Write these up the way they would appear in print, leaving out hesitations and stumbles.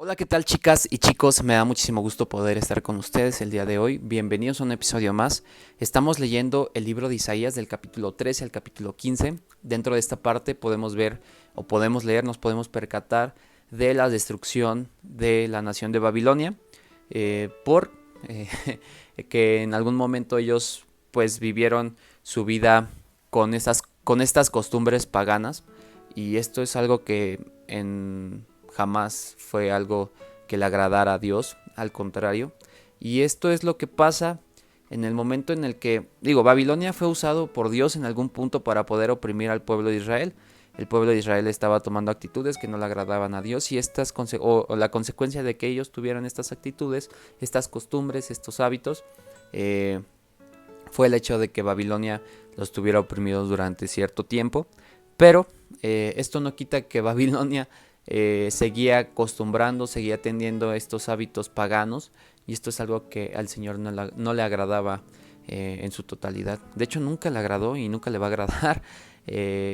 Hola, ¿qué tal chicas y chicos? Me da muchísimo gusto poder estar con ustedes el día de hoy. Bienvenidos a un episodio más. Estamos leyendo el libro de Isaías del capítulo 13 al capítulo 15. Dentro de esta parte podemos ver o podemos leer, nos podemos percatar de la destrucción de la nación de Babilonia por eh, que en algún momento ellos pues vivieron su vida con estas costumbres paganas, y esto es algo que jamás fue algo que le agradara a Dios, al contrario. Y esto es lo que pasa en el momento en el que, Babilonia fue usado por Dios en algún punto para poder oprimir al pueblo de Israel. El pueblo de Israel estaba tomando actitudes que no le agradaban a Dios, y la consecuencia de que ellos tuvieran estas actitudes, estas costumbres, estos hábitos, fue el hecho de que Babilonia los tuviera oprimidos durante cierto tiempo. Pero esto no quita que Babilonia seguía acostumbrando, seguía teniendo estos hábitos paganos, y esto es algo que al Señor no le agradaba en su totalidad. De hecho, nunca le agradó y nunca le va a agradar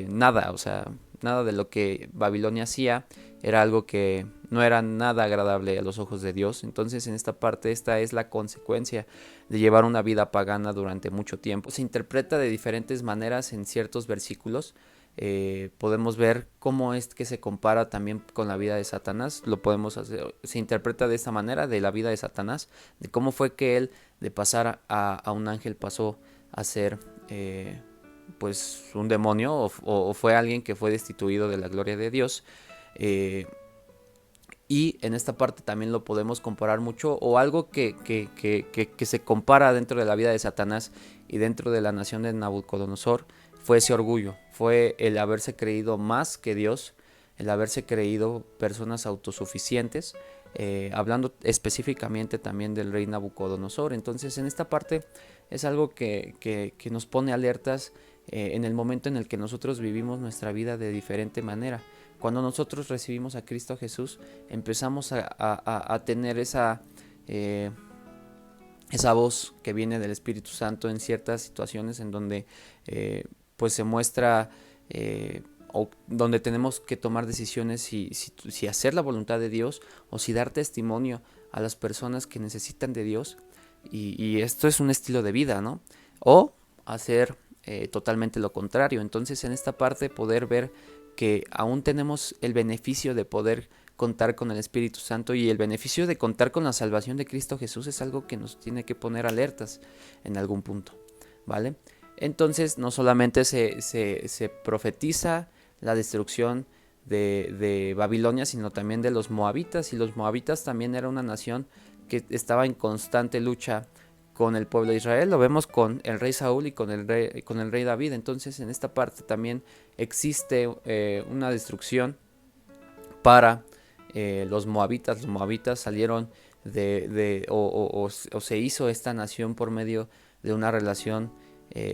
nada, o sea, nada de lo que Babilonia hacía era algo que no era nada agradable a los ojos de Dios. Entonces, en esta parte, esta es la consecuencia de llevar una vida pagana durante mucho tiempo. Se interpreta de diferentes maneras en ciertos versículos. Podemos ver cómo es que se compara también con la vida de Satanás. Lo podemos hacer, se interpreta de esta manera, de la vida de Satanás, de cómo fue que él, de pasar a un ángel, pasó a ser pues un demonio, o fue alguien que fue destituido de la gloria de Dios. Y en esta parte también lo podemos comparar mucho, o algo que se compara dentro de la vida de Satanás y dentro de la nación de Nabucodonosor, fue ese orgullo, fue el haberse creído más que Dios, el haberse creído personas autosuficientes, hablando específicamente también del rey Nabucodonosor. Entonces, en esta parte es algo que nos pone alertas en el momento en el que nosotros vivimos nuestra vida de diferente manera. Cuando nosotros recibimos a Cristo Jesús, empezamos a tener esa voz que viene del Espíritu Santo en ciertas situaciones en donde pues se muestra, o donde tenemos que tomar decisiones, si hacer la voluntad de Dios, o si dar testimonio a las personas que necesitan de Dios. Y esto es un estilo de vida, ¿no? O hacer totalmente lo contrario. Entonces, en esta parte, poder ver que aún tenemos el beneficio de poder contar con el Espíritu Santo, y el beneficio de contar con la salvación de Cristo Jesús, es algo que nos tiene que poner alertas en algún punto, ¿vale? Entonces, no solamente se profetiza la destrucción de Babilonia, sino también de los moabitas. Y los moabitas también era una nación que estaba en constante lucha con el pueblo de Israel. Lo vemos con el rey Saúl y con el rey David. Entonces, en esta parte también existe una destrucción para los moabitas. Los moabitas salieron o se hizo esta nación por medio de una relación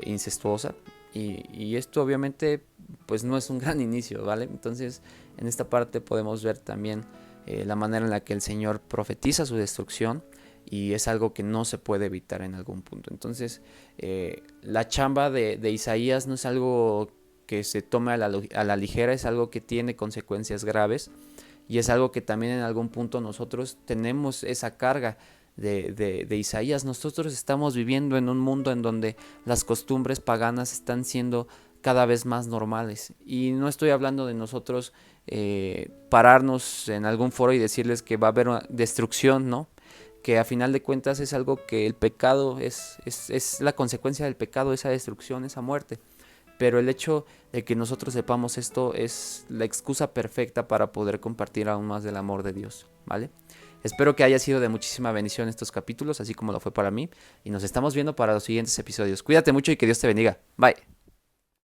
incestuosa, y esto obviamente pues no es un gran inicio, ¿vale? Entonces, en esta parte podemos ver también la manera en la que el Señor profetiza su destrucción, y es algo que no se puede evitar en algún punto. Entonces, la chamba de Isaías no es algo que se tome a la ligera, es algo que tiene consecuencias graves, y es algo que también en algún punto nosotros tenemos esa carga de Isaías. Nosotros estamos viviendo en un mundo en donde las costumbres paganas están siendo cada vez más normales, y no estoy hablando de nosotros pararnos en algún foro y decirles que va a haber una destrucción, ¿no? Que a final de cuentas es algo que el pecado es la consecuencia del pecado, esa destrucción, esa muerte. Pero el hecho de que nosotros sepamos esto es la excusa perfecta para poder compartir aún más del amor de Dios, ¿vale? Espero que haya sido de muchísima bendición estos capítulos, así como lo fue para mí, y nos estamos viendo para los siguientes episodios. Cuídate mucho y que Dios te bendiga. Bye.